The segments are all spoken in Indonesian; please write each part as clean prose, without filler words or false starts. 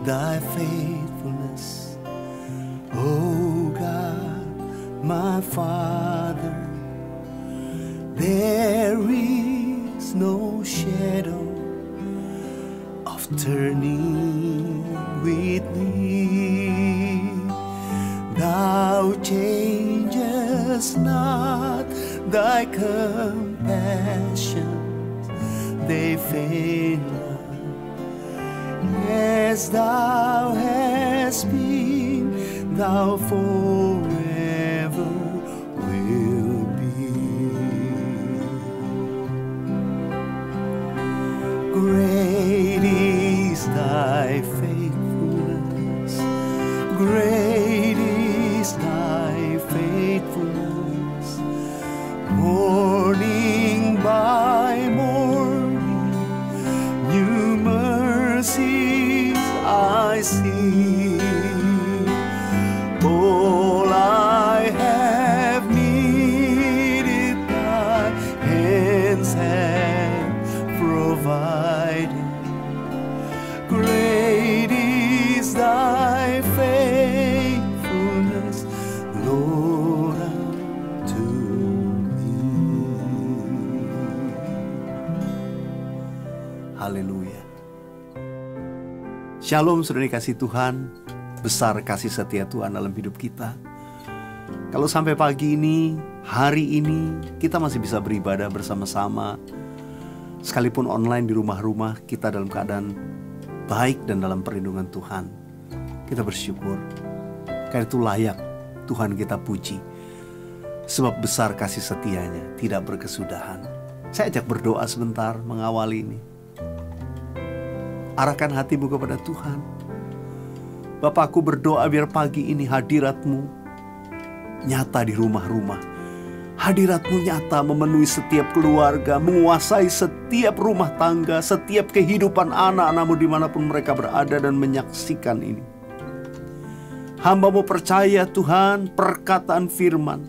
thy faithfulness. O God, my Father, there is no shadow of turning with me. Thou changest not, thy compassions, they fail not. As thou hast been, thou forever will be. Great is thy faithfulness, great is thy faithfulness. Morning by morning, new mercies I see. All I have needed, thy hands have provided. Great is thy faithfulness, Lord, unto me. Haleluya. Shalom, saudara dikasih Tuhan. Besar kasih setia Tuhan dalam hidup kita. Kalau sampai pagi ini, hari ini, kita masih bisa beribadah bersama-sama. Sekalipun online di rumah-rumah, kita dalam keadaan baik dan dalam perlindungan Tuhan. Kita bersyukur. Karena itu layak Tuhan kita puji. Sebab besar kasih setianya, tidak berkesudahan. Saya ajak berdoa sebentar mengawali ini. Arahkan hatimu kepada Tuhan. Bapa, aku berdoa biar pagi ini hadirat-Mu nyata di rumah-rumah. Hadirat-Mu nyata memenuhi setiap keluarga, menguasai setiap rumah tangga, setiap kehidupan anak-anak-Mu dimanapun mereka berada dan menyaksikan ini. Hamba-Mu percaya Tuhan, perkataan firman,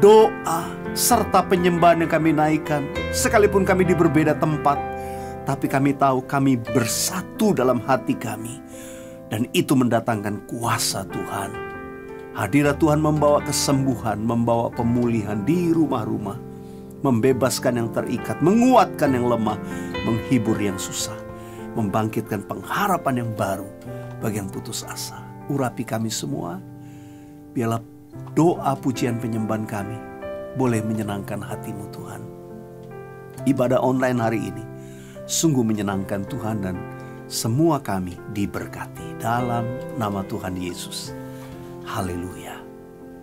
doa, serta penyembahan yang kami naikkan, sekalipun kami di berbeda tempat, tapi kami tahu kami bersatu dalam hati kami. Dan itu mendatangkan kuasa Tuhan. Hadirat Tuhan membawa kesembuhan, membawa pemulihan di rumah-rumah. Membebaskan yang terikat, menguatkan yang lemah, menghibur yang susah. Membangkitkan pengharapan yang baru bagi yang putus asa. Urapi kami semua. Biarlah doa pujian penyembahan kami boleh menyenangkan hati-Mu Tuhan. Ibadah online hari ini sungguh menyenangkan Tuhan dan semua kami diberkati dalam nama Tuhan Yesus. Haleluya.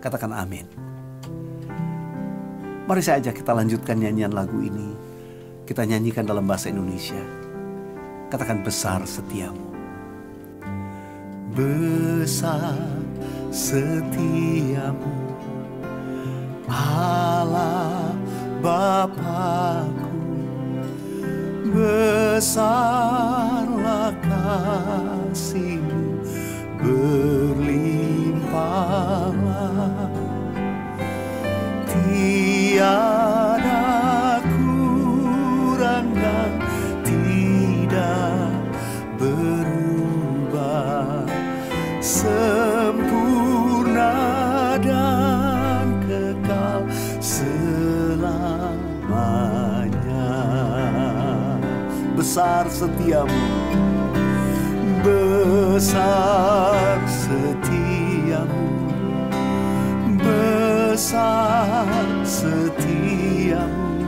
Katakan amin. Mari saya ajak kita lanjutkan nyanyian lagu ini. Kita nyanyikan dalam bahasa Indonesia. Katakan besar setiamu. Besar setiamu, Allah Bapa-Ku. Besarlah kasih-Mu, berlimpahlah. Tiada kurang dan tidak berubah, sempurna dan kekal selamanya. Besar setiamu, besar setiamu, besar setiamu.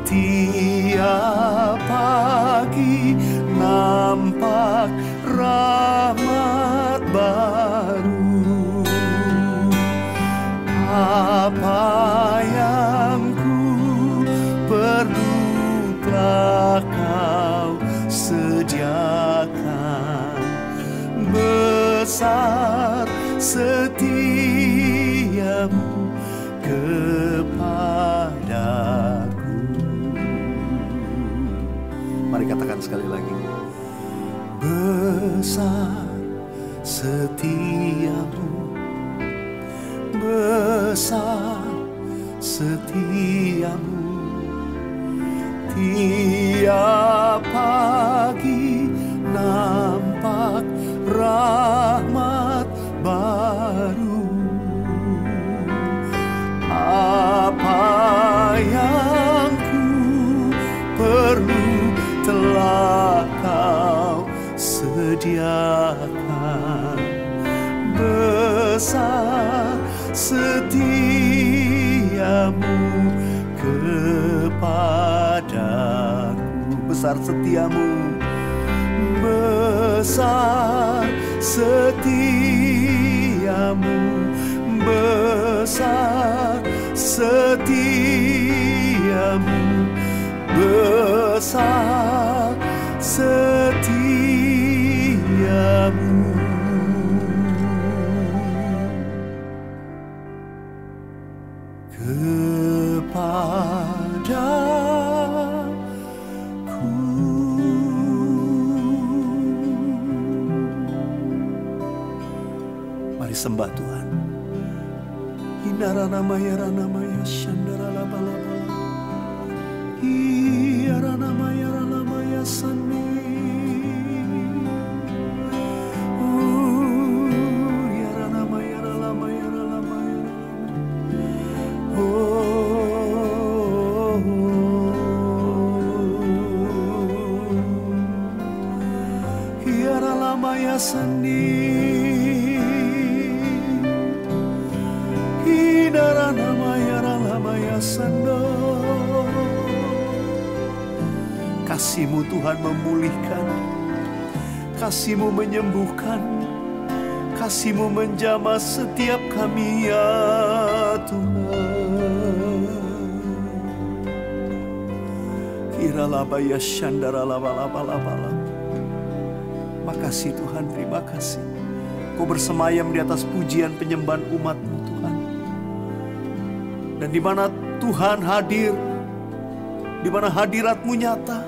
Tiap pagi nampak rahmat baru. Apa yang ku perlu telah Kau sediakan. Besar setiamu kepadaku. Mari katakan sekali lagi. Besar setiamu, besar setiamu. Tiap pagi nampak sediakan. Besar setiamu kepadaku, besar setiamu, besar setiamu, besar setiamu, besar setiamu. Kepadaku. Mari sembah Tuhan. Inaranamaya ranamaya shandara laba laba. Iaranamaya ranamaya sani. Iaranamaya ranamaya ranamaya. Iaranamaya sani. Kasih-Mu Tuhan memulihkan, Kasih-Mu menyembuhkan, Kasih-Mu menjamah setiap kami ya Tuhan. Kiralabaya shandara laba laba laba. Makasih Tuhan, terima kasih. Kau bersemayam di atas pujian penyembahan umat-Mu Tuhan. Dan di mana Tuhan hadir, di mana hadirat-Mu nyata,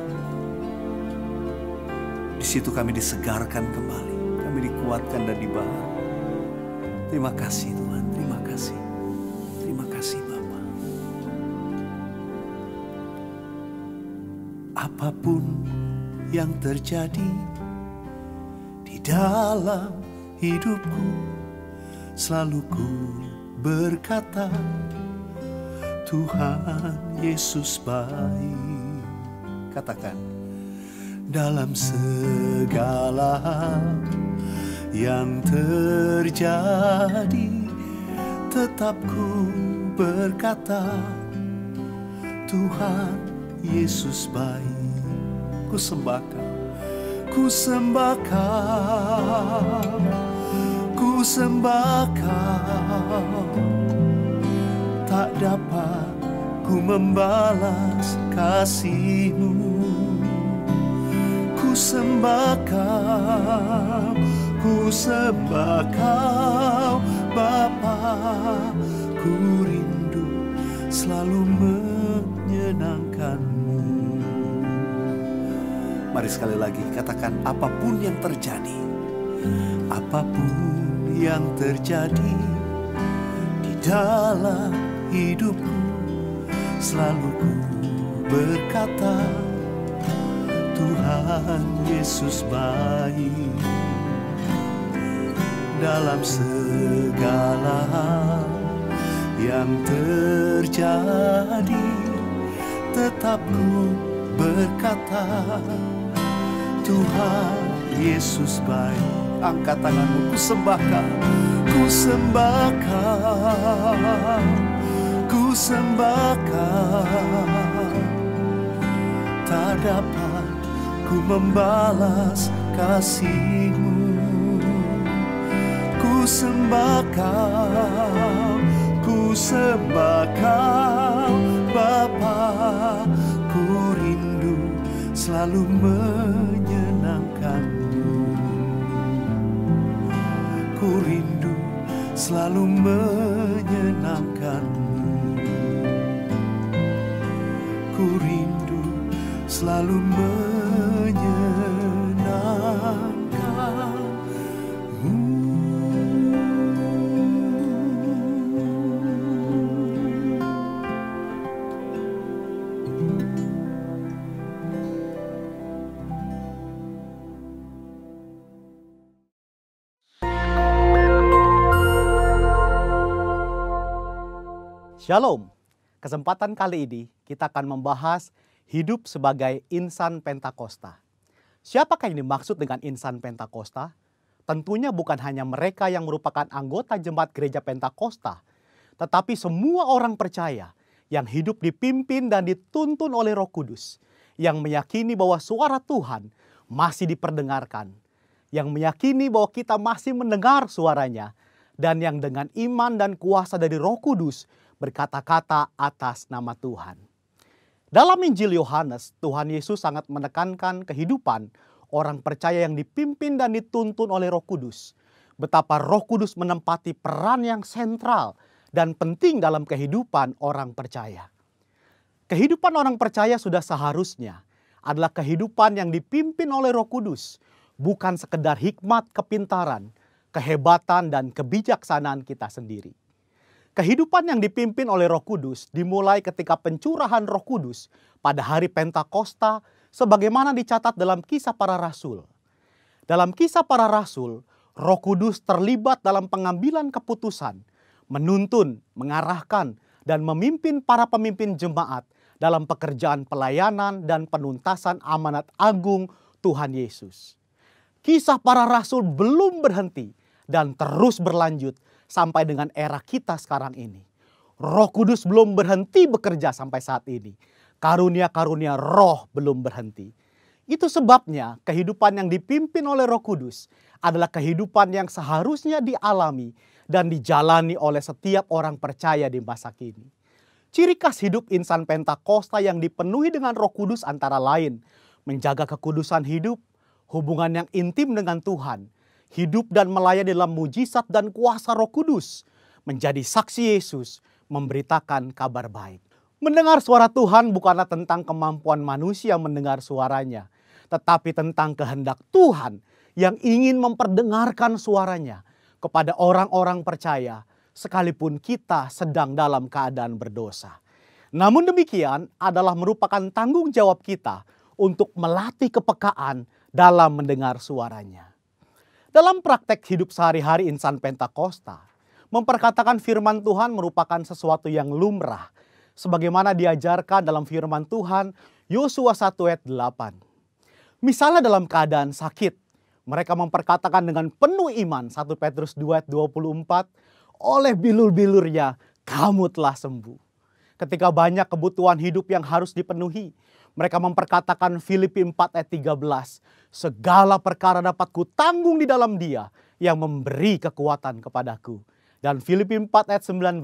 di situ kami disegarkan kembali, kami dikuatkan dan dibaharui. Terima kasih Tuhan, terima kasih. Terima kasih Bapa. Apapun yang terjadi di dalam hidupku, selalu ku berkata, Tuhan Yesus baik. Katakan, dalam segala hal yang terjadi, tetap ku berkata, Tuhan Yesus baik. Ku sembah Kau, ku sembah Kau, ku sembah Kau. Tak dapat ku membalas kasih-Mu. Ku sembah Kau, ku sembah Kau Bapa. Ku rindu selalu menyenangkan-Mu. Mari sekali lagi katakan, apapun yang terjadi, apapun yang terjadi di dalam hidupku, selalu ku berkata, Tuhan Yesus baik. Dalam segala hal yang terjadi, tetap ku berkata, Tuhan Yesus baik. Angkat tanganmu, ku sembah Kau, ku sembah Kau, ku sembah Kau. Tak dapat ku membalas kasih-Mu. Ku sembah Kau, ku sembah Kau Bapa. Ku rindu selalu menyenangkan-Mu. Ku rindu selalu menyenangkan-Mu. Ku rindu selalu menyenangkan-Mu. Shalom. Kesempatan kali ini kita akan membahas hidup sebagai insan Pentakosta. Siapakah yang dimaksud dengan insan Pentakosta? Tentunya bukan hanya mereka yang merupakan anggota jemaat gereja Pentakosta, tetapi semua orang percaya yang hidup dipimpin dan dituntun oleh Roh Kudus, yang meyakini bahwa suara Tuhan masih diperdengarkan, yang meyakini bahwa kita masih mendengar suaranya, dan yang dengan iman dan kuasa dari Roh Kudus berkata-kata atas nama Tuhan. Dalam Injil Yohanes, Tuhan Yesus sangat menekankan kehidupan orang percaya yang dipimpin dan dituntun oleh Roh Kudus. Betapa Roh Kudus menempati peran yang sentral dan penting dalam kehidupan orang percaya. Kehidupan orang percaya sudah seharusnya adalah kehidupan yang dipimpin oleh Roh Kudus, bukan sekedar hikmat, kepintaran, kehebatan, dan kebijaksanaan kita sendiri. Kehidupan yang dipimpin oleh Roh Kudus dimulai ketika pencurahan Roh Kudus pada hari Pentakosta sebagaimana dicatat dalam Kisah Para Rasul. Dalam Kisah Para Rasul, Roh Kudus terlibat dalam pengambilan keputusan, menuntun, mengarahkan, dan memimpin para pemimpin jemaat dalam pekerjaan pelayanan dan penuntasan amanat agung Tuhan Yesus. Kisah Para Rasul belum berhenti dan terus berlanjut sampai dengan era kita sekarang ini. Roh Kudus belum berhenti bekerja sampai saat ini. Karunia-karunia roh belum berhenti. Itu sebabnya kehidupan yang dipimpin oleh Roh Kudus adalah kehidupan yang seharusnya dialami dan dijalani oleh setiap orang percaya di masa kini. Ciri khas hidup insan Pentakosta yang dipenuhi dengan Roh Kudus antara lain menjaga kekudusan hidup, hubungan yang intim dengan Tuhan, hidup dan melayani dalam mujizat dan kuasa Roh Kudus, menjadi saksi Yesus, memberitakan kabar baik. Mendengar suara Tuhan bukanlah tentang kemampuan manusia mendengar suaranya, tetapi tentang kehendak Tuhan yang ingin memperdengarkan suaranya kepada orang-orang percaya, sekalipun kita sedang dalam keadaan berdosa. Namun demikian adalah merupakan tanggung jawab kita untuk melatih kepekaan dalam mendengar suaranya. Dalam praktek hidup sehari-hari insan Pentakosta, memperkatakan firman Tuhan merupakan sesuatu yang lumrah, sebagaimana diajarkan dalam firman Tuhan Yosua 1 ayat 8. Misalnya dalam keadaan sakit, mereka memperkatakan dengan penuh iman 1 Petrus 2 ayat 24, oleh bilur-bilurnya kamu telah sembuh. Ketika banyak kebutuhan hidup yang harus dipenuhi, mereka memperkatakan Filipi 4 ayat 13, segala perkara dapat kutanggung di dalam Dia yang memberi kekuatan kepadaku. Dan Filipi 4 ayat 19,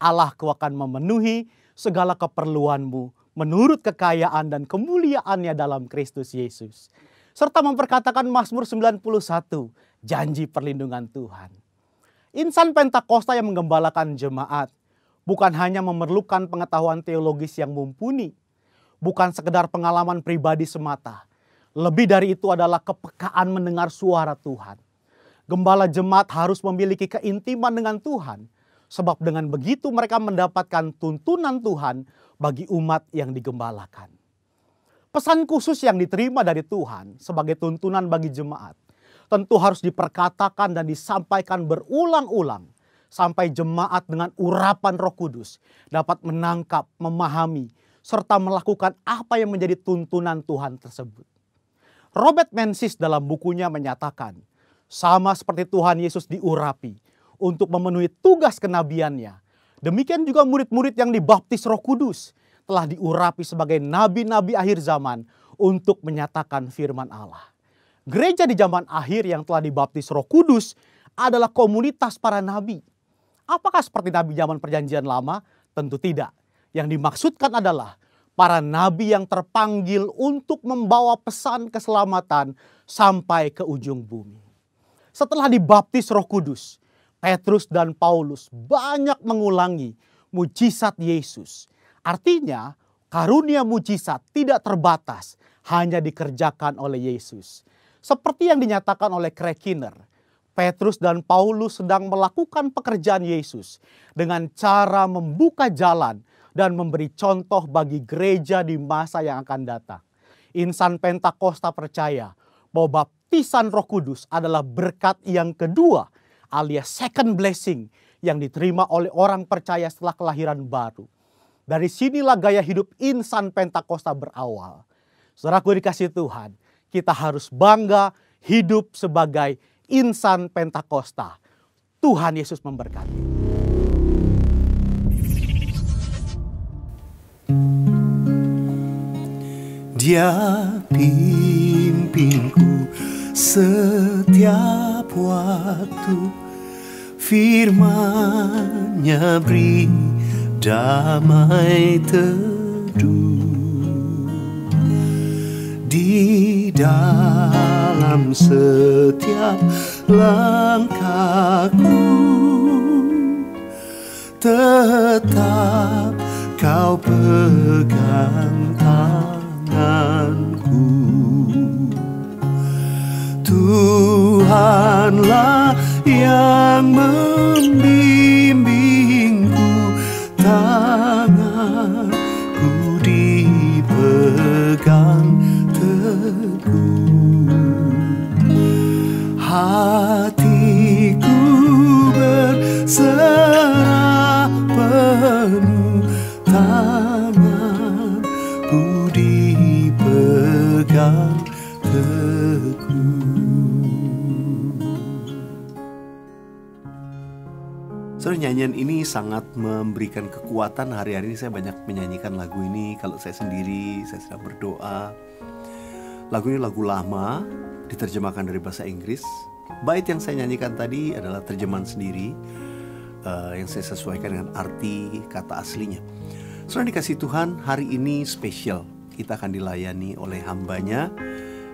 Allahku akan memenuhi segala keperluanmu menurut kekayaan dan kemuliaannya dalam Kristus Yesus. Serta memperkatakan Mazmur 91, janji perlindungan Tuhan. Insan Pentakosta yang menggembalakan jemaat bukan hanya memerlukan pengetahuan teologis yang mumpuni, bukan sekedar pengalaman pribadi semata. Lebih dari itu adalah kepekaan mendengar suara Tuhan. Gembala jemaat harus memiliki keintiman dengan Tuhan, sebab dengan begitu mereka mendapatkan tuntunan Tuhan bagi umat yang digembalakan. Pesan khusus yang diterima dari Tuhan sebagai tuntunan bagi jemaat tentu harus diperkatakan dan disampaikan berulang-ulang sampai jemaat dengan urapan Roh Kudus dapat menangkap, memahami, serta melakukan apa yang menjadi tuntunan Tuhan tersebut. Robert Menzies dalam bukunya menyatakan, sama seperti Tuhan Yesus diurapi untuk memenuhi tugas kenabiannya, demikian juga murid-murid yang dibaptis Roh Kudus telah diurapi sebagai nabi-nabi akhir zaman untuk menyatakan firman Allah. Gereja di zaman akhir yang telah dibaptis Roh Kudus adalah komunitas para nabi. Apakah seperti nabi zaman Perjanjian Lama? Tentu tidak. Yang dimaksudkan adalah para nabi yang terpanggil untuk membawa pesan keselamatan sampai ke ujung bumi. Setelah dibaptis Roh Kudus, Petrus dan Paulus banyak mengulangi mujizat Yesus. Artinya, karunia mujizat tidak terbatas, hanya dikerjakan oleh Yesus. Seperti yang dinyatakan oleh Craig Keener, Petrus dan Paulus sedang melakukan pekerjaan Yesus dengan cara membuka jalan dan memberi contoh bagi gereja di masa yang akan datang. Insan Pentakosta percaya bahwa baptisan Roh Kudus adalah berkat yang kedua alias second blessing yang diterima oleh orang percaya setelah kelahiran baru. Dari sinilah gaya hidup insan Pentakosta berawal. Saudaraku dikasihi Tuhan, kita harus bangga hidup sebagai insan Pentakosta. Tuhan Yesus memberkati. Dia pimpinku setiap waktu, firman-Nya beri damai teduh. Di dalam setiap langkahku, tetap Kau pegang tanganku. Tuhanlah yang membimbingku, tanganku dipegang teguh. Hatiku berserah penuh, tanganku dipegang teguh. Saudara, nyanyian ini sangat memberikan kekuatan. Hari-hari ini saya banyak menyanyikan lagu ini kalau saya sendiri, saya sedang berdoa. Lagu ini lagu lama, diterjemahkan dari bahasa Inggris. Bait yang saya nyanyikan tadi adalah terjemahan sendiri, yang saya sesuaikan dengan arti kata aslinya. Saudara dikasih Tuhan, hari ini spesial. Kita akan dilayani oleh hambanya,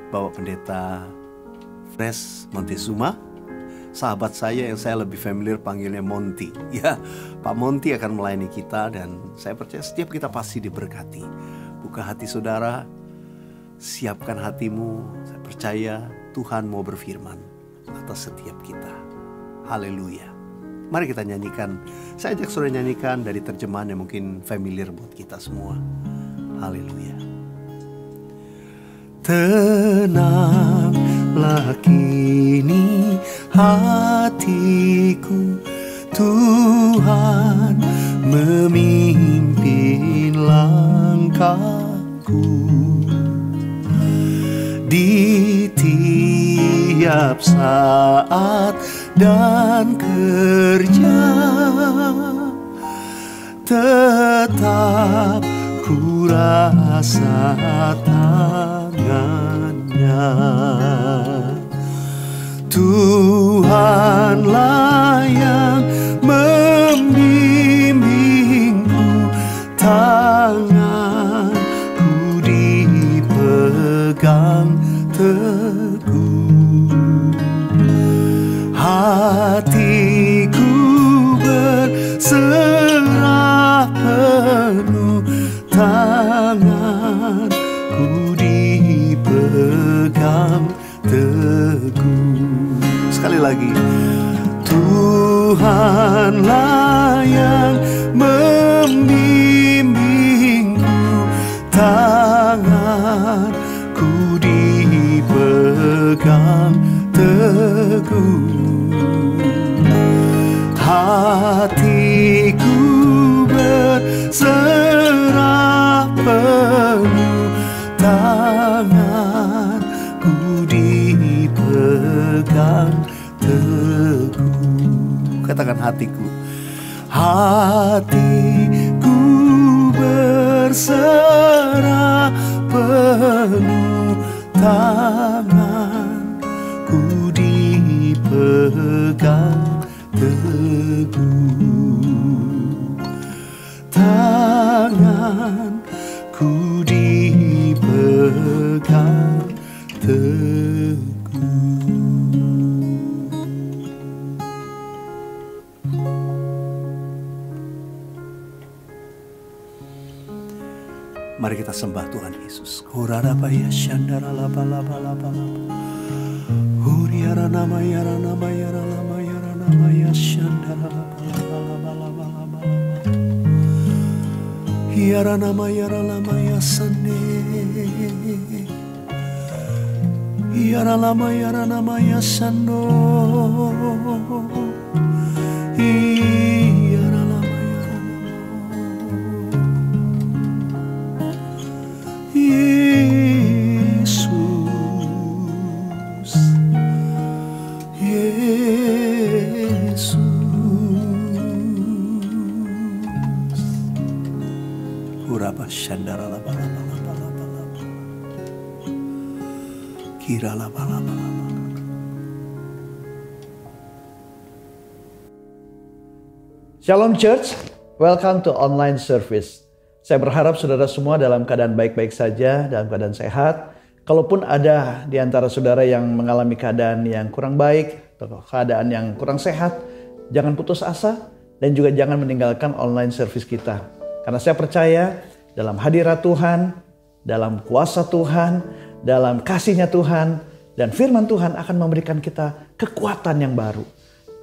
Bapak Pendeta Fresh Montezuma. Sahabat saya yang saya lebih familiar panggilnya Monty. Ya, Pak Monty akan melayani kita dan saya percaya setiap kita pasti diberkati. Buka hati saudara, siapkan hatimu. Saya percaya Tuhan mau berfirman atas setiap kita. Haleluya. Mari kita nyanyikan. Saya ajak saudara nyanyikan dari terjemahan yang mungkin familiar buat kita semua. Haleluya. Tenanglah kini hatiku, Tuhan memimpin langkahku. Di tiap saat dan kerja, tetap ku rasa tangannya. Tuhanlah yang membimbingku, tanganku dipegang teguh. Hatiku berserah penuh, tanganku dipegang teguh. Sekali lagi, Tuhanlah yang membimbingku, tanganku dipegang teguh. Hatiku berserah penuh, tanganku dipegang teguh. Katakan hatiku. Hatiku berserah penuh, tanganku dipegang teguh. Tanganku dipegang teguh. Mari kita sembah Tuhan Yesus. Kurarabaya shandara laba laba laba laba. Huriara nama yara nama yara lama yara nama ya shandara laba laba laba laba laba. Yara nama yara lama ya sande. Yara lama yara nama ya sando. Yara lama yara lama. Yesus. Shandara la bala bala bala bala bala. Kira la bala bala bala. Shalom Church, welcome to online service. Saya berharap saudara semua dalam keadaan baik-baik saja, dalam keadaan sehat. Kalaupun ada di antara saudara yang mengalami keadaan yang kurang baik, atau keadaan yang kurang sehat, jangan putus asa dan juga jangan meninggalkan online service kita. Karena saya percaya dalam hadirat Tuhan, dalam kuasa Tuhan, dalam kasih-Nya Tuhan, dan firman Tuhan akan memberikan kita kekuatan yang baru.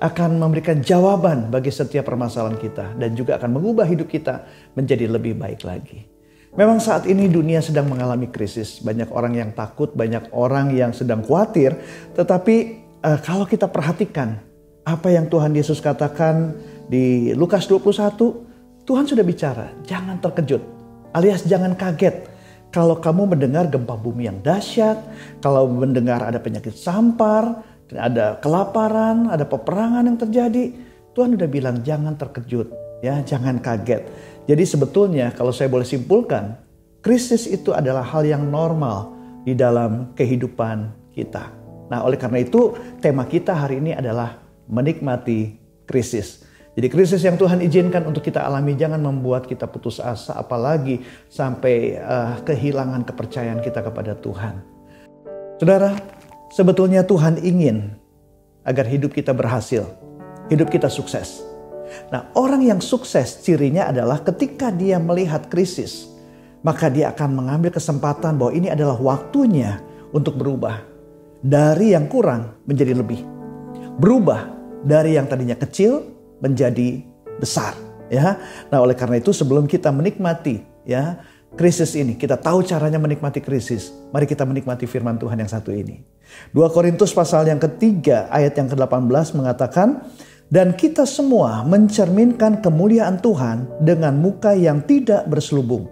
Akan memberikan jawaban bagi setiap permasalahan kita. Dan juga akan mengubah hidup kita menjadi lebih baik lagi. Memang saat ini dunia sedang mengalami krisis. Banyak orang yang takut, banyak orang yang sedang khawatir. Tetapi kalau kita perhatikan apa yang Tuhan Yesus katakan di Lukas 21, Tuhan sudah bicara, jangan terkejut. Alias jangan kaget kalau kamu mendengar gempa bumi yang dahsyat, kalau mendengar ada penyakit sampar, ada kelaparan, ada peperangan yang terjadi. Tuhan udah bilang jangan terkejut, ya, jangan kaget. Jadi sebetulnya kalau saya boleh simpulkan, krisis itu adalah hal yang normal di dalam kehidupan kita. Nah, oleh karena itu tema kita hari ini adalah menikmati krisis. Jadi krisis yang Tuhan izinkan untuk kita alami jangan membuat kita putus asa, apalagi sampai kehilangan kepercayaan kita kepada Tuhan. Saudara, sebetulnya Tuhan ingin agar hidup kita berhasil, hidup kita sukses. Nah, orang yang sukses cirinya adalah ketika dia melihat krisis, maka dia akan mengambil kesempatan bahwa ini adalah waktunya untuk berubah. Dari yang kurang menjadi lebih. Berubah dari yang tadinya kecil menjadi besar, ya. Nah, oleh karena itu sebelum kita menikmati, ya, krisis ini, kita tahu caranya menikmati krisis. Mari kita menikmati firman Tuhan yang satu ini. 2 Korintus pasal yang ketiga ayat yang ke-18 mengatakan, dan kita semua mencerminkan kemuliaan Tuhan dengan muka yang tidak berselubung.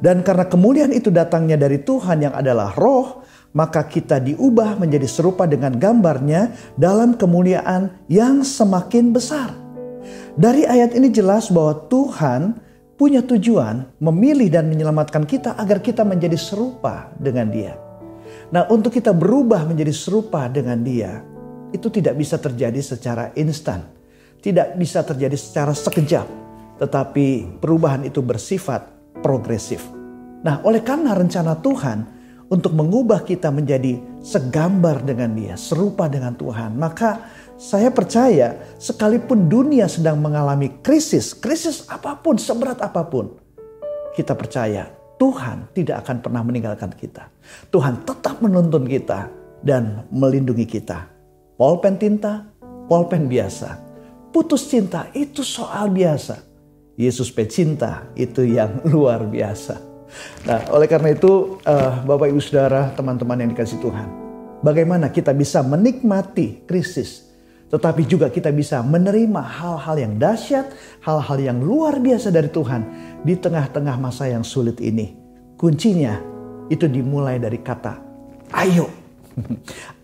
Dan karena kemuliaan itu datangnya dari Tuhan yang adalah Roh, maka kita diubah menjadi serupa dengan gambarnya dalam kemuliaan yang semakin besar. Dari ayat ini jelas bahwa Tuhan punya tujuan memilih dan menyelamatkan kita agar kita menjadi serupa dengan Dia. Nah, untuk kita berubah menjadi serupa dengan Dia, itu tidak bisa terjadi secara instan. Tidak bisa terjadi secara sekejap. Tetapi perubahan itu bersifat progresif. Nah, oleh karena rencana Tuhan untuk mengubah kita menjadi segambar dengan Dia, serupa dengan Tuhan, maka saya percaya sekalipun dunia sedang mengalami krisis apapun, seberat apapun, kita percaya Tuhan tidak akan pernah meninggalkan kita. Tuhan tetap menuntun kita dan melindungi kita. Polpen tinta, polpen biasa. Putus cinta itu soal biasa. Yesus pecinta itu yang luar biasa. Nah, oleh karena itu Bapak Ibu Saudara, teman-teman yang dikasihi Tuhan, bagaimana kita bisa menikmati krisis, tetapi juga kita bisa menerima hal-hal yang dahsyat, hal-hal yang luar biasa dari Tuhan di tengah-tengah masa yang sulit ini. Kuncinya itu dimulai dari kata ayo.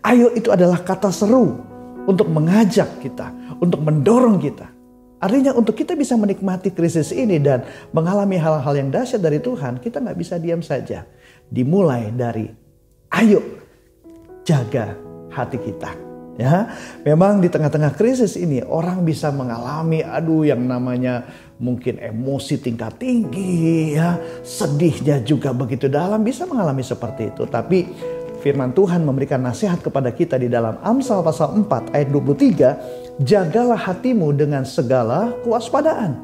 Ayo itu adalah kata seru untuk mengajak kita, untuk mendorong kita. Artinya untuk kita bisa menikmati krisis ini dan mengalami hal-hal yang dahsyat dari Tuhan, kita gak bisa diam saja. Dimulai dari ayo jaga hati kita. Ya, memang di tengah-tengah krisis ini orang bisa mengalami yang namanya mungkin emosi tingkat tinggi, ya, sedihnya juga begitu dalam, bisa mengalami seperti itu. Tapi firman Tuhan memberikan nasihat kepada kita di dalam Amsal pasal 4 ayat 23, jagalah hatimu dengan segala kewaspadaan,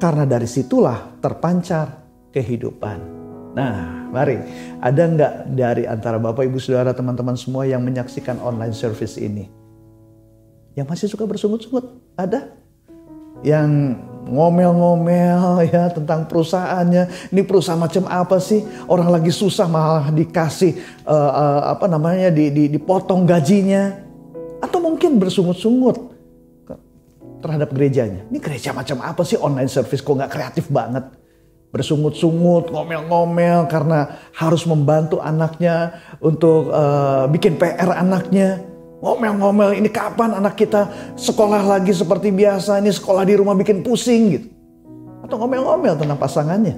karena dari situlah terpancar kehidupan. Nah, mari, ada nggak dari antara Bapak Ibu Saudara teman-teman semua yang menyaksikan online service ini yang masih suka bersungut-sungut? Ada? Yang ngomel-ngomel ya tentang perusahaannya. Ini perusahaan macam apa sih? Orang lagi susah malah dikasih dipotong gajinya. Atau mungkin bersungut-sungut terhadap gerejanya. Ini gereja macam apa sih, online service kok nggak kreatif banget? Bersungut-sungut, ngomel-ngomel karena harus membantu anaknya untuk bikin PR anaknya. Ngomel-ngomel, ini kapan anak kita sekolah lagi seperti biasa, ini sekolah di rumah bikin pusing gitu. Atau ngomel-ngomel tentang pasangannya.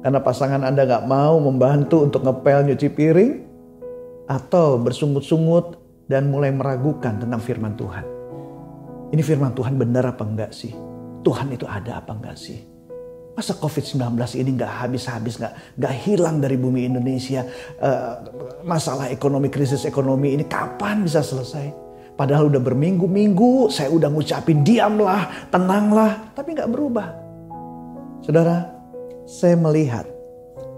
Karena pasangan Anda gak mau membantu untuk ngepel nyuci piring, atau bersungut-sungut dan mulai meragukan tentang firman Tuhan. Ini firman Tuhan benar apa enggak sih? Tuhan itu ada apa enggak sih? Masa COVID-19 ini gak habis-habis, gak hilang dari bumi Indonesia? Masalah ekonomi, krisis ekonomi ini kapan bisa selesai? Padahal udah berminggu-minggu saya udah ngucapin diamlah, tenanglah, tapi gak berubah. Saudara, saya melihat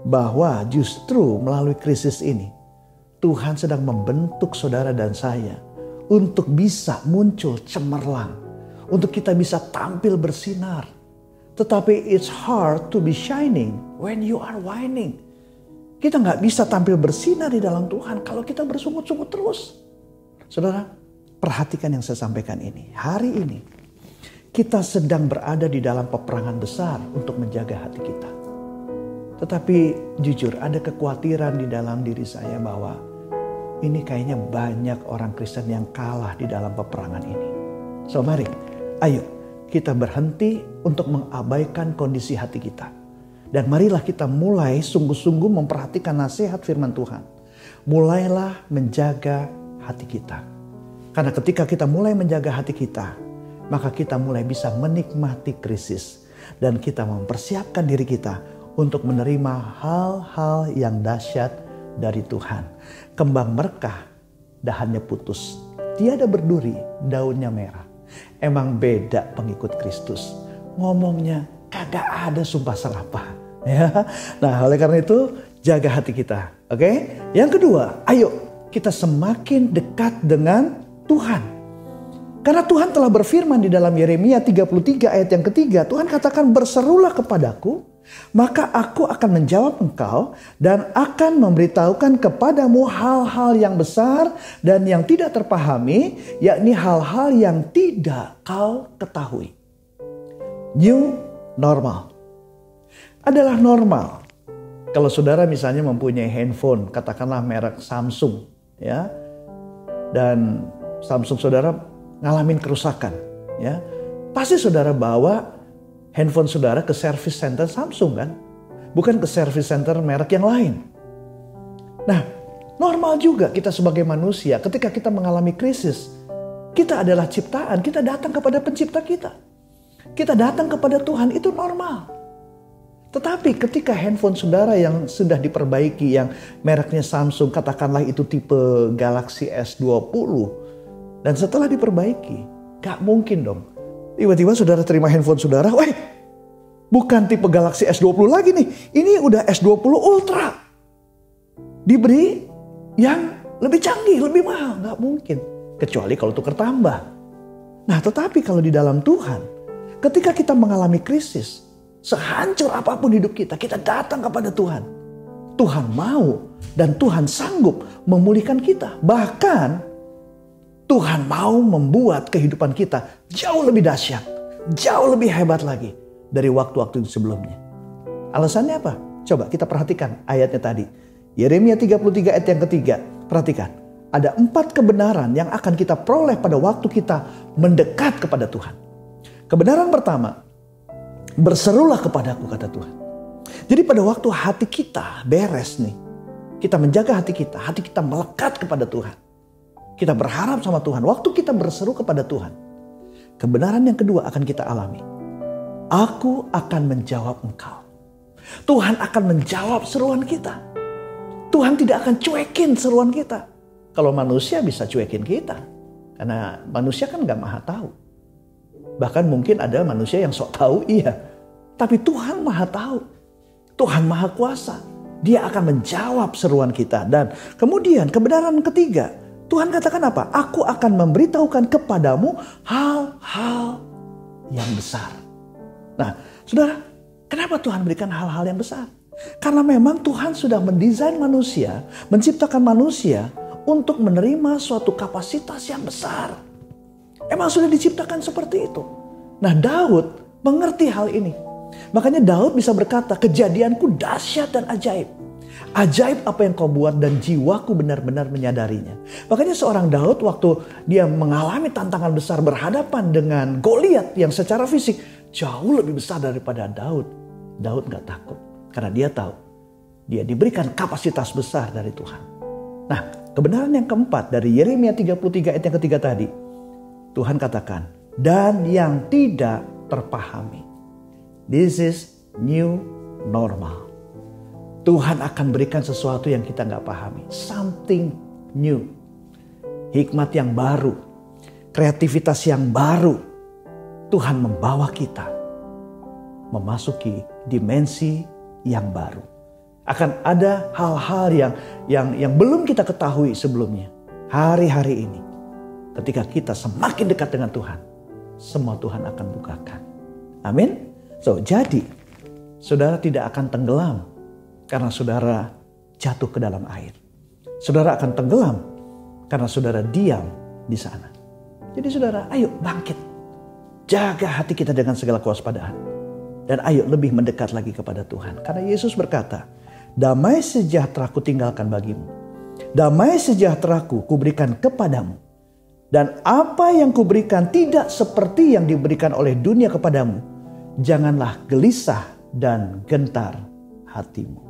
bahwa justru melalui krisis ini Tuhan sedang membentuk saudara dan saya untuk bisa muncul cemerlang, untuk kita bisa tampil bersinar. Tetapi it's hard to be shining when you are whining. Kita gak bisa tampil bersinar di dalam Tuhan kalau kita bersungut-sungut terus. Saudara, perhatikan yang saya sampaikan ini. Hari ini kita sedang berada di dalam peperangan besar untuk menjaga hati kita. Tetapi jujur ada kekhawatiran di dalam diri saya bahwa ini kayaknya banyak orang Kristen yang kalah di dalam peperangan ini. So mari, ayo kita berhenti untuk mengabaikan kondisi hati kita. Dan marilah kita mulai sungguh-sungguh memperhatikan nasihat firman Tuhan. Mulailah menjaga hati kita. Karena ketika kita mulai menjaga hati kita, maka kita mulai bisa menikmati krisis. Dan kita mempersiapkan diri kita untuk menerima hal-hal yang dahsyat dari Tuhan. Kembang merkah, dahannya putus. Tiada berduri, daunnya merah. Emang beda pengikut Kristus. Ngomongnya kagak ada sumpah serapah. Ya. Nah, oleh karena itu jaga hati kita. Oke? Yang kedua, ayo kita semakin dekat dengan Tuhan. Karena Tuhan telah berfirman di dalam Yeremia 33 ayat yang ketiga. Tuhan katakan, berserulah kepadaku, maka aku akan menjawab engkau dan akan memberitahukan kepadamu hal-hal yang besar dan yang tidak terpahami, yakni hal-hal yang tidak kau ketahui. New normal adalah normal. Kalau saudara misalnya mempunyai handphone, katakanlah merek Samsung, ya, dan Samsung saudara ngalamin kerusakan, ya, pasti saudara bawa handphone saudara ke service center Samsung kan? Bukan ke service center merek yang lain. Nah, normal juga kita sebagai manusia ketika kita mengalami krisis. Kita adalah ciptaan, kita datang kepada pencipta kita. Kita datang kepada Tuhan, itu normal. Tetapi ketika handphone saudara yang sudah diperbaiki, yang mereknya Samsung, katakanlah itu tipe Galaxy S20. Dan setelah diperbaiki, gak mungkin dong. Tiba-tiba saudara terima handphone saudara, wah, bukan tipe Galaxy S20 lagi nih. Ini udah S20 Ultra. Diberi yang lebih canggih, lebih mahal. Gak mungkin. Kecuali kalau tukar tambah. Nah, tetapi kalau di dalam Tuhan, ketika kita mengalami krisis, sehancur apapun hidup kita, kita datang kepada Tuhan. Tuhan mau dan Tuhan sanggup memulihkan kita. Bahkan Tuhan mau membuat kehidupan kita jauh lebih dahsyat, jauh lebih hebat lagi dari waktu-waktu sebelumnya. Alasannya apa? Coba kita perhatikan ayatnya tadi. Yeremia 33 ayat yang ketiga. Perhatikan, ada 4 kebenaran yang akan kita peroleh pada waktu kita mendekat kepada Tuhan. Kebenaran pertama, berserulah kepadaku, kata Tuhan. Jadi pada waktu hati kita beres nih, kita menjaga hati kita melekat kepada Tuhan. Kita berharap sama Tuhan. Waktu kita berseru kepada Tuhan, kebenaran yang kedua akan kita alami. Aku akan menjawab engkau. Tuhan akan menjawab seruan kita. Tuhan tidak akan cuekin seruan kita. Kalau manusia bisa cuekin kita. Karena manusia kan gak maha tahu. Bahkan mungkin ada manusia yang sok tahu, iya. Tapi Tuhan maha tahu. Tuhan maha kuasa. Dia akan menjawab seruan kita. Dan kemudian kebenaran ketiga, Tuhan katakan apa? Aku akan memberitahukan kepadamu hal-hal yang besar. Nah, saudara, kenapa Tuhan berikan hal-hal yang besar? Karena memang Tuhan sudah mendesain manusia, menciptakan manusia untuk menerima suatu kapasitas yang besar. Emang sudah diciptakan seperti itu. Nah, Daud mengerti hal ini. Makanya Daud bisa berkata, kejadianku dahsyat dan ajaib. Ajaib apa yang kau buat dan jiwaku benar-benar menyadarinya. Makanya seorang Daud waktu dia mengalami tantangan besar berhadapan dengan Goliat yang secara fisik jauh lebih besar daripada Daud. Daud gak takut. Karena dia tahu dia diberikan kapasitas besar dari Tuhan. Nah, kebenaran yang keempat dari Yeremia 33 ayat yang ketiga tadi. Tuhan katakan, dan yang tidak terpahami. This is new normal. Tuhan akan berikan sesuatu yang kita nggak pahami. Something new. Hikmat yang baru. Kreativitas yang baru. Tuhan membawa kita memasuki dimensi yang baru. Akan ada hal-hal yang belum kita ketahui sebelumnya. Hari-hari ini, ketika kita semakin dekat dengan Tuhan, semua Tuhan akan bukakan. Amin. So, jadi saudara tidak akan tenggelam karena saudara jatuh ke dalam air. Saudara akan tenggelam karena saudara diam di sana. Jadi saudara, ayo bangkit. Jaga hati kita dengan segala kewaspadaan. Dan ayo lebih mendekat lagi kepada Tuhan. Karena Yesus berkata, damai sejahtera-Ku tinggalkan bagimu. Damai sejahtera-Ku kuberikan kepadamu. Dan apa yang kuberikan tidak seperti yang diberikan oleh dunia kepadamu. Janganlah gelisah dan gentar hatimu.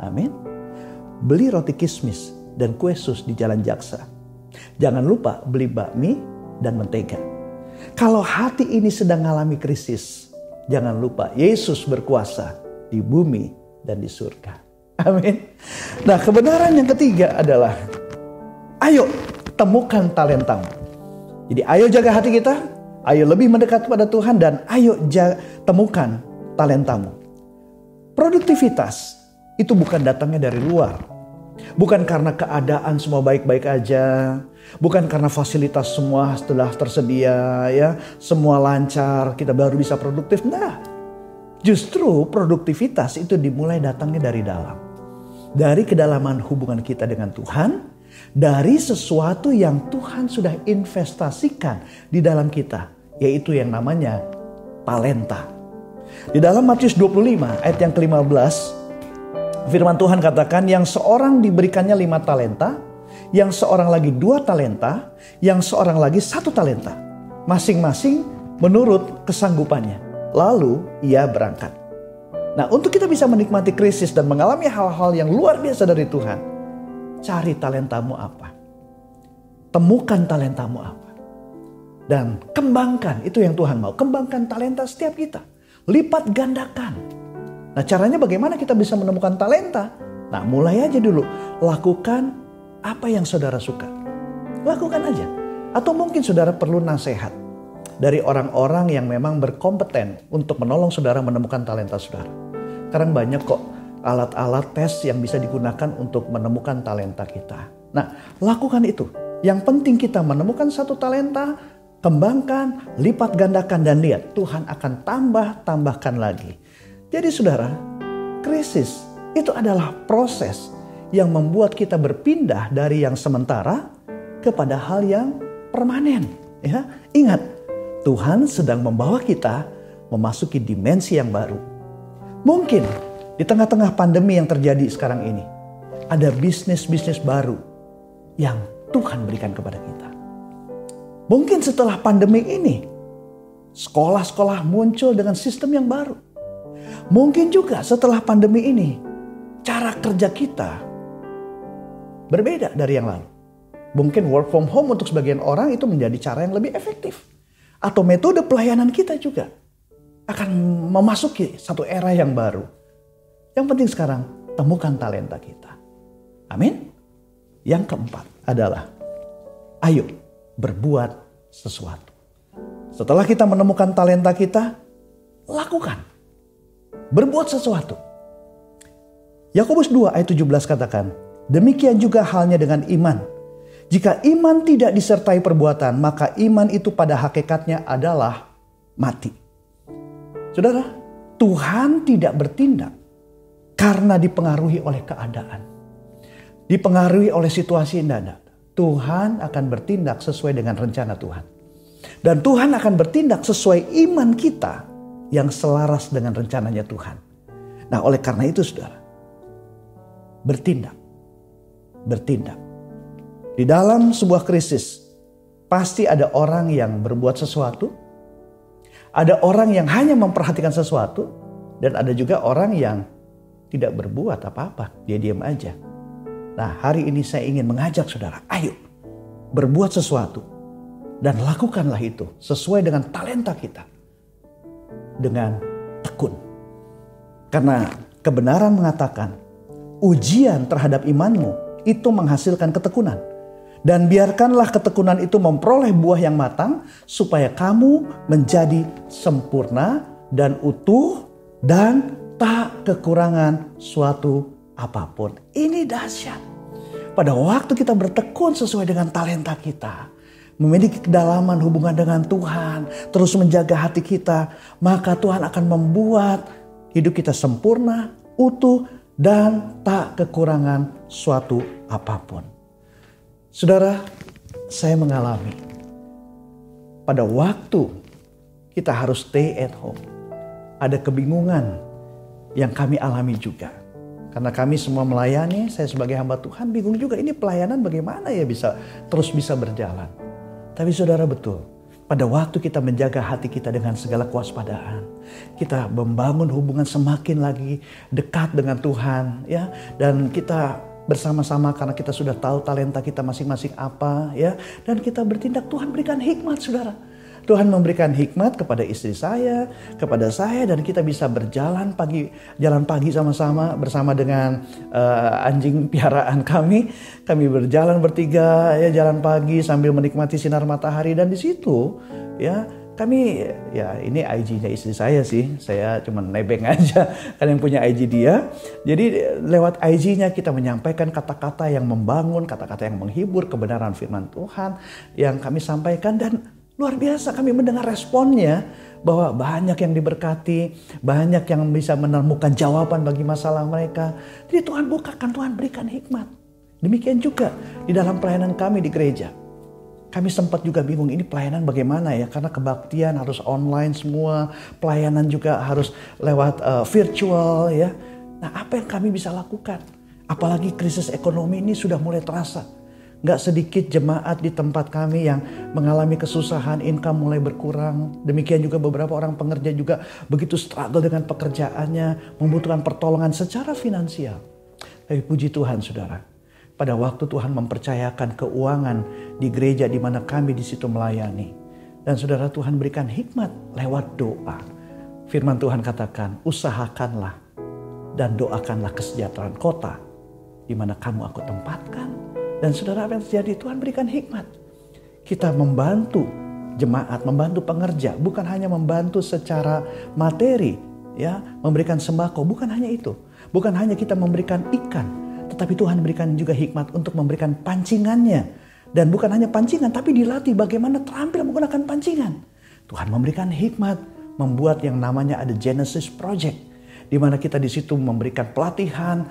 Amin. Beli roti kismis dan kue sus di Jalan Jaksa. Jangan lupa beli bakmi dan mentega. Kalau hati ini sedang mengalami krisis, jangan lupa Yesus berkuasa di bumi dan di surga. Amin. Nah, kebenaran yang ketiga adalah ayo temukan talentamu. Jadi ayo jaga hati kita, ayo lebih mendekat kepada Tuhan, dan ayo temukan talentamu. Produktivitas itu bukan datangnya dari luar. Bukan karena keadaan semua baik-baik aja. Bukan karena fasilitas semua sudah tersedia, ya, semua lancar, kita baru bisa produktif. Nah, justru produktivitas itu dimulai datangnya dari dalam. Dari kedalaman hubungan kita dengan Tuhan, dari sesuatu yang Tuhan sudah investasikan di dalam kita, yaitu yang namanya talenta. Di dalam Matius 25 ayat yang ke-15, firman Tuhan katakan, yang seorang diberikannya 5 talenta, yang seorang lagi 2 talenta, yang seorang lagi 1 talenta. Masing-masing menurut kesanggupannya. Lalu ia berangkat. Nah, untuk kita bisa menikmati krisis dan mengalami hal-hal yang luar biasa dari Tuhan, cari talentamu apa. Temukan talentamu apa. Dan kembangkan, itu yang Tuhan mau. Kembangkan talenta setiap kita. Lipat gandakan. Nah, caranya bagaimana kita bisa menemukan talenta? Nah, mulai aja dulu. Lakukan apa yang saudara suka. Lakukan aja. Atau mungkin saudara perlu nasihat dari orang-orang yang memang berkompeten untuk menolong saudara menemukan talenta saudara. Sekarang banyak kok alat-alat tes yang bisa digunakan untuk menemukan talenta kita. Nah, lakukan itu. Yang penting kita menemukan satu talenta, kembangkan, lipat gandakan, dan lihat Tuhan akan tambahkan lagi. Jadi saudara, krisis itu adalah proses yang membuat kita berpindah dari yang sementara kepada hal yang permanen. Ya, ingat, Tuhan sedang membawa kita memasuki dimensi yang baru. Mungkin di tengah-tengah pandemi yang terjadi sekarang ini, ada bisnis-bisnis baru yang Tuhan berikan kepada kita. Mungkin setelah pandemi ini, sekolah-sekolah muncul dengan sistem yang baru. Mungkin juga setelah pandemi ini, cara kerja kita berbeda dari yang lalu. Mungkin work from home untuk sebagian orang itu menjadi cara yang lebih efektif. Atau metode pelayanan kita juga akan memasuki satu era yang baru. Yang penting sekarang, temukan talenta kita. Amin. Yang keempat adalah, ayo berbuat sesuatu. Setelah kita menemukan talenta kita, lakukan. Berbuat sesuatu. Yakobus 2 ayat 17 katakan, demikian juga halnya dengan iman. Jika iman tidak disertai perbuatan, maka iman itu pada hakikatnya adalah mati. Saudara, Tuhan tidak bertindak karena dipengaruhi oleh keadaan. Dipengaruhi oleh situasi yang ada. Tuhan akan bertindak sesuai dengan rencana Tuhan. Dan Tuhan akan bertindak sesuai iman kita yang selaras dengan rencananya Tuhan. Nah, oleh karena itu saudara, bertindak. Di dalam sebuah krisis, pasti ada orang yang berbuat sesuatu, ada orang yang hanya memperhatikan sesuatu, dan ada juga orang yang tidak berbuat apa-apa, dia diam aja. Nah, hari ini saya ingin mengajak saudara, ayo berbuat sesuatu dan lakukanlah itu sesuai dengan talenta kita dengan tekun. Karena kebenaran mengatakan ujian terhadap imanmu itu menghasilkan ketekunan. Dan biarkanlah ketekunan itu memperoleh buah yang matang supaya kamu menjadi sempurna dan utuh dan tak kekurangan suatu apapun. Ini dahsyat. Pada waktu kita bertekun sesuai dengan talenta kita, memiliki kedalaman hubungan dengan Tuhan, terus menjaga hati kita, maka Tuhan akan membuat hidup kita sempurna, utuh, dan tak kekurangan suatu apapun. Saudara, saya mengalami pada waktu kita harus stay at home, ada kebingungan yang kami alami juga. Karena kami semua melayani, saya sebagai hamba Tuhan bingung juga, ini pelayanan bagaimana ya bisa berjalan. Tapi saudara, betul, pada waktu kita menjaga hati kita dengan segala kewaspadaan, kita membangun hubungan semakin lagi dekat dengan Tuhan, ya, dan kita bersama-sama karena kita sudah tahu talenta kita masing-masing apa, ya, dan kita bertindak. Tuhan berikan hikmat, saudara. Tuhan memberikan hikmat kepada istri saya, kepada saya, dan kita bisa jalan pagi sama-sama bersama dengan anjing piaraan kami. Kami berjalan bertiga, ya, jalan pagi sambil menikmati sinar matahari, dan di situ, ya, kami, ya, ini IG-nya istri saya sih, saya cuma nebeng aja, kan yang punya IG dia. Jadi lewat IG-nya kita menyampaikan kata-kata yang membangun, kata-kata yang menghibur, kebenaran firman Tuhan yang kami sampaikan, dan luar biasa kami mendengar responnya bahwa banyak yang diberkati, banyak yang bisa menemukan jawaban bagi masalah mereka. Jadi Tuhan bukakan, Tuhan berikan hikmat. Demikian juga di dalam pelayanan kami di gereja. Kami sempat juga bingung, ini pelayanan bagaimana ya, karena kebaktian harus online semua, pelayanan juga harus lewat virtual, ya. Nah, apa yang kami bisa lakukan? Apalagi krisis ekonomi ini sudah mulai terasa. Gak sedikit jemaat di tempat kami yang mengalami kesusahan, income mulai berkurang. Demikian juga beberapa orang pengerja juga begitu struggle dengan pekerjaannya, membutuhkan pertolongan secara finansial. Tapi puji Tuhan, saudara, pada waktu Tuhan mempercayakan keuangan di gereja di mana kami di situ melayani. Dan saudara, Tuhan berikan hikmat lewat doa. Firman Tuhan katakan, usahakanlah dan doakanlah kesejahteraan kota di mana kamu aku tempatkan. Dan saudara, apa yang terjadi? Tuhan berikan hikmat. Kita membantu jemaat, membantu pengerja. Bukan hanya membantu secara materi, ya, memberikan sembako. Bukan hanya itu. Bukan hanya kita memberikan ikan. Tetapi Tuhan berikan juga hikmat untuk memberikan pancingannya. Dan bukan hanya pancingan, tapi dilatih bagaimana terampil menggunakan pancingan. Tuhan memberikan hikmat, membuat yang namanya ada Genesis Project. Di mana kita di situ memberikan pelatihan,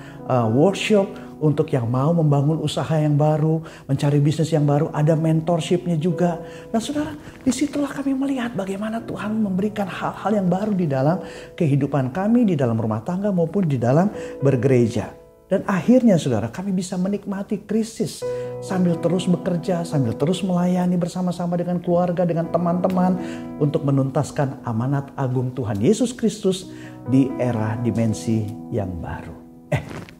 workshop untuk yang mau membangun usaha yang baru, mencari bisnis yang baru, ada mentorshipnya juga. Nah saudara, disitulah kami melihat bagaimana Tuhan memberikan hal-hal yang baru di dalam kehidupan kami, di dalam rumah tangga maupun di dalam bergereja. Dan akhirnya saudara, kami bisa menikmati krisis sambil terus bekerja, sambil terus melayani bersama-sama dengan keluarga, dengan teman-teman untuk menuntaskan amanat agung Tuhan Yesus Kristus di era dimensi yang baru.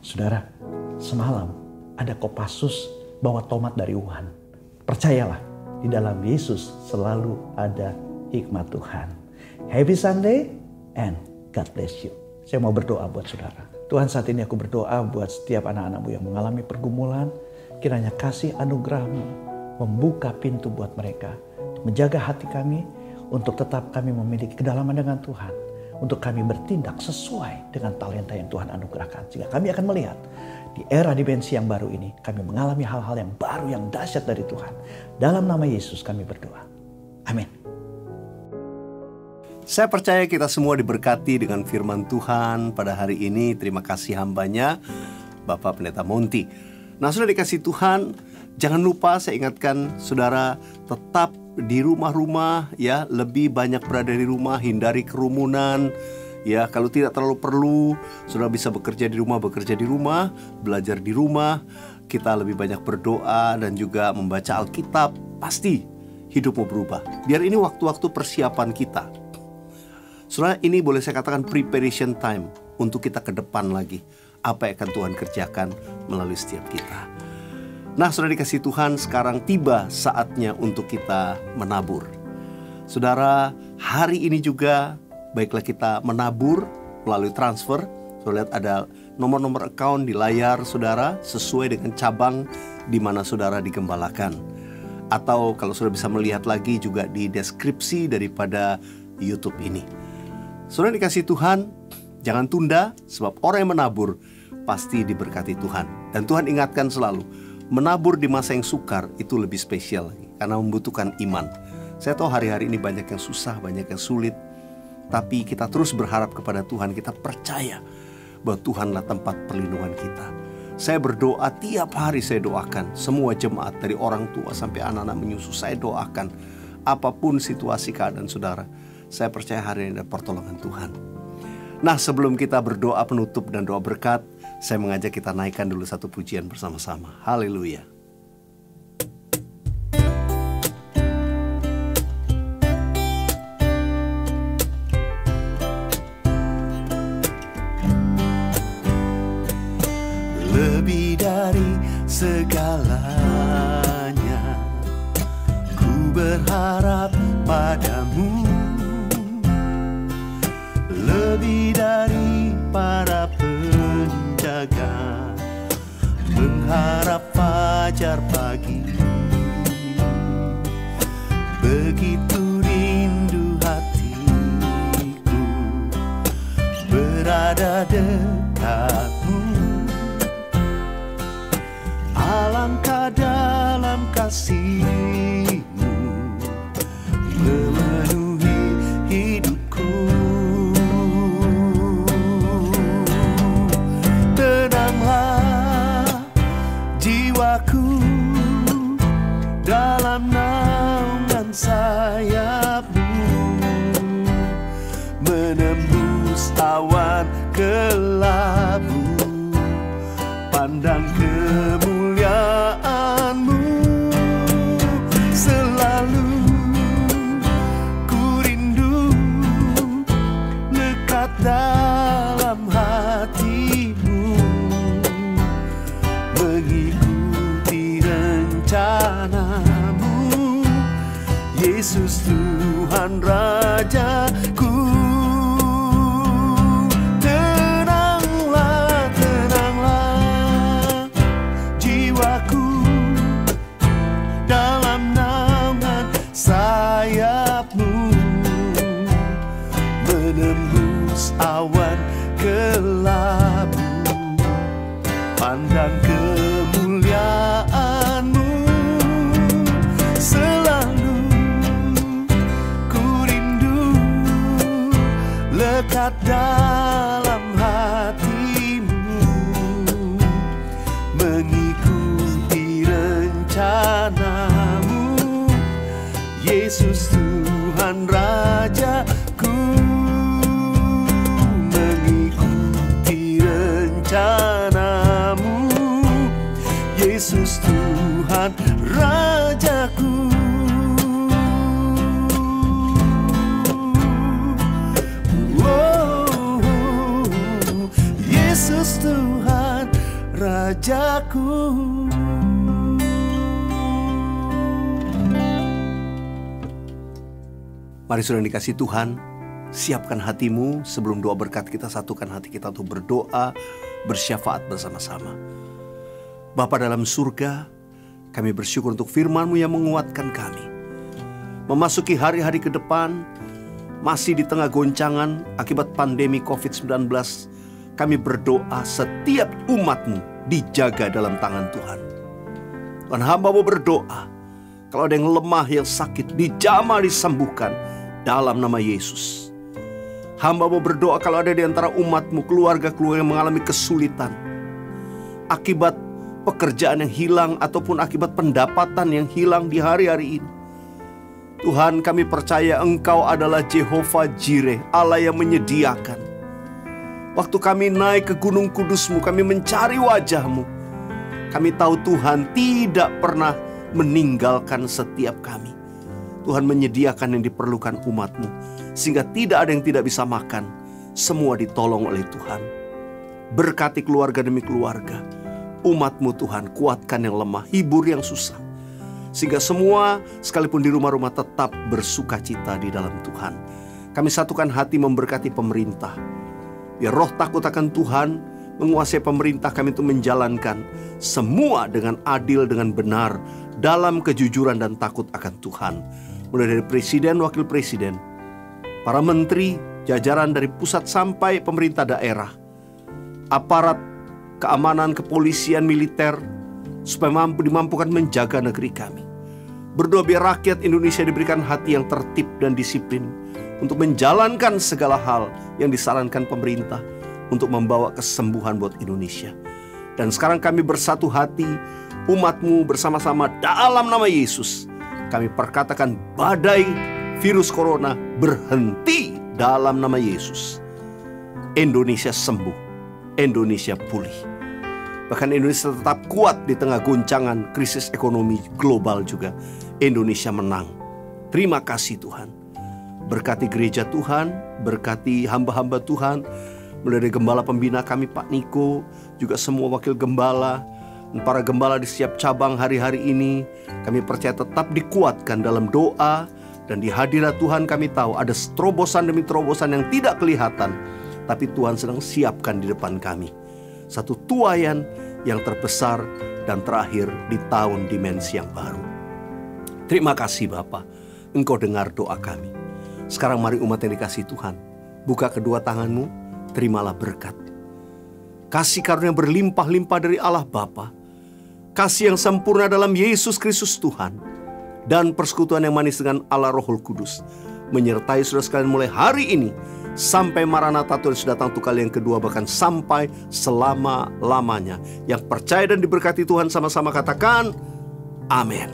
Saudara, semalam ada Kopassus bawa tomat dari Wuhan. Percayalah, di dalam Yesus selalu ada hikmat Tuhan. Happy Sunday and God bless you. Saya mau berdoa buat saudara. Tuhan, saat ini aku berdoa buat setiap anak-anakmu yang mengalami pergumulan. Kiranya kasih anugerah-Mu membuka pintu buat mereka. Menjaga hati kami untuk tetap kami memiliki kedalaman dengan Tuhan. Untuk kami bertindak sesuai dengan talenta yang Tuhan anugerahkan. Sehingga kami akan melihat di era dimensi yang baru ini, kami mengalami hal-hal yang baru, yang dahsyat dari Tuhan. Dalam nama Yesus kami berdoa. Amin. Saya percaya kita semua diberkati dengan firman Tuhan pada hari ini. Terima kasih hambanya, Bapak Pendeta Monty. Nah, sudah dikasih Tuhan, jangan lupa saya ingatkan saudara tetap di rumah-rumah, ya, lebih banyak berada di rumah, hindari kerumunan. Ya, kalau tidak terlalu perlu, saudara bisa bekerja di rumah, belajar di rumah. Kita lebih banyak berdoa dan juga membaca Alkitab. Pasti hidupmu berubah. Biar ini waktu-waktu persiapan kita. Saudara, ini boleh saya katakan preparation time. untuk kita ke depan lagi. Apa yang akan Tuhan kerjakan melalui setiap kita. Nah, saudara dikasih Tuhan, sekarang tiba saatnya untuk kita menabur. Saudara, hari ini juga baiklah kita menabur melalui transfer. Saudara lihat ada nomor-nomor account di layar saudara sesuai dengan cabang di mana saudara digembalakan. Atau kalau saudara bisa melihat lagi juga di deskripsi daripada YouTube ini. Saudara dikasih Tuhan, jangan tunda, sebab orang yang menabur pasti diberkati Tuhan. Dan Tuhan ingatkan selalu, menabur di masa yang sukar itu lebih spesial karena membutuhkan iman. Saya tahu hari-hari ini banyak yang susah, banyak yang sulit, tapi kita terus berharap kepada Tuhan. Kita percaya bahwa Tuhanlah tempat perlindungan kita. Saya berdoa tiap hari, saya doakan semua jemaat dari orang tua sampai anak-anak menyusu. Saya doakan apapun situasi keadaan saudara, saya percaya hari ini ada pertolongan Tuhan. Nah, sebelum kita berdoa penutup dan doa berkat, saya mengajak kita naikkan dulu satu pujian bersama-sama. Haleluya. Lebih dari segalanya, ku berharap padamu. Lebih dari para penjaga, mengharap fajar pagi. Begitu rindu hatiku berada dekatmu. Alangkah dalam kasih-Mu memenuhi hidupku. Tenanglah jiwaku dalam naungan sayap-Mu, menembus awan kelabu, pandang kemuliaan-Mu. Selalu ku rindu lekat dalam hati-Mu, mengikuti rencana-Mu. Yesus Tuhan Rajaku. Menembus awan kelabu, pandang kemuliaan-Mu. Selalu ku rindu lekat dalam hati-Mu, mengikuti rencana-Mu. Yesus Tuhan Rajaku, mengikuti rencana-Mu. Yesus Tuhan Rajaku. Oh, Yesus Tuhan Rajaku. Mari saudara dikasih Tuhan, siapkan hatimu sebelum doa berkat kita, satukan hati kita untuk berdoa, bersyafaat bersama-sama. Bapa dalam surga, kami bersyukur untuk firman-Mu yang menguatkan kami. Memasuki hari-hari ke depan, masih di tengah goncangan akibat pandemi COVID-19, kami berdoa setiap umat-Mu dijaga dalam tangan Tuhan. Dan hamba-Mu berdoa, kalau ada yang lemah, yang sakit, dijamah, disembuhkan dalam nama Yesus. Hamba-Mu berdoa kalau ada di antara umat-Mu, keluarga-keluarga yang mengalami kesulitan akibat pekerjaan yang hilang ataupun akibat pendapatan yang hilang di hari-hari ini. Tuhan, kami percaya Engkau adalah Jehovah Jireh, Allah yang menyediakan. Waktu kami naik ke Gunung Kudus-Mu, kami mencari wajah-Mu, kami tahu Tuhan tidak pernah meninggalkan setiap kami. Tuhan menyediakan yang diperlukan umat-Mu, sehingga tidak ada yang tidak bisa makan. semua ditolong oleh Tuhan. Berkati keluarga demi keluarga. Umat-Mu Tuhan, kuatkan yang lemah, hibur yang susah. Sehingga semua sekalipun di rumah-rumah tetap bersuka cita di dalam Tuhan. Kami satukan hati memberkati pemerintah. Biar roh takut akan Tuhan menguasai pemerintah kami untuk menjalankan semua dengan adil, dengan benar, dalam kejujuran dan takut akan Tuhan. Mulai dari presiden, wakil presiden, para menteri, jajaran dari pusat sampai pemerintah daerah, aparat keamanan, kepolisian, militer, supaya dimampukan menjaga negeri kami. Berdoa biar rakyat Indonesia diberikan hati yang tertib dan disiplin untuk menjalankan segala hal yang disarankan pemerintah untuk membawa kesembuhan buat Indonesia. Dan sekarang kami bersatu hati, umat-Mu bersama-sama dalam nama Yesus. Kami perkatakan badai virus corona berhenti dalam nama Yesus. Indonesia sembuh, Indonesia pulih. Bahkan Indonesia tetap kuat di tengah goncangan krisis ekonomi global juga. Indonesia menang. Terima kasih Tuhan. Berkati gereja Tuhan, berkati hamba-hamba Tuhan, mulai dari gembala pembina kami Pak Niko, juga semua wakil gembala, dan para gembala di setiap cabang hari-hari ini. Kami percaya tetap dikuatkan dalam doa, dan di hadirat Tuhan kami tahu ada terobosan demi terobosan yang tidak kelihatan, tapi Tuhan sedang siapkan di depan kami. Satu tuaian yang terbesar dan terakhir di tahun dimensi yang baru. Terima kasih Bapa, Engkau dengar doa kami. Sekarang mari umat yang dikasih Tuhan, buka kedua tanganmu, terimalah berkat. Kasih karunia berlimpah-limpah dari Allah Bapa, kasih yang sempurna dalam Yesus Kristus Tuhan, dan persekutuan yang manis dengan Allah Rohul Kudus menyertai saudara sekalian mulai hari ini sampai Maranatha Tuhan sudah datang untuk kali yang kedua, bahkan sampai selama-lamanya. Yang percaya dan diberkati Tuhan sama-sama katakan amin.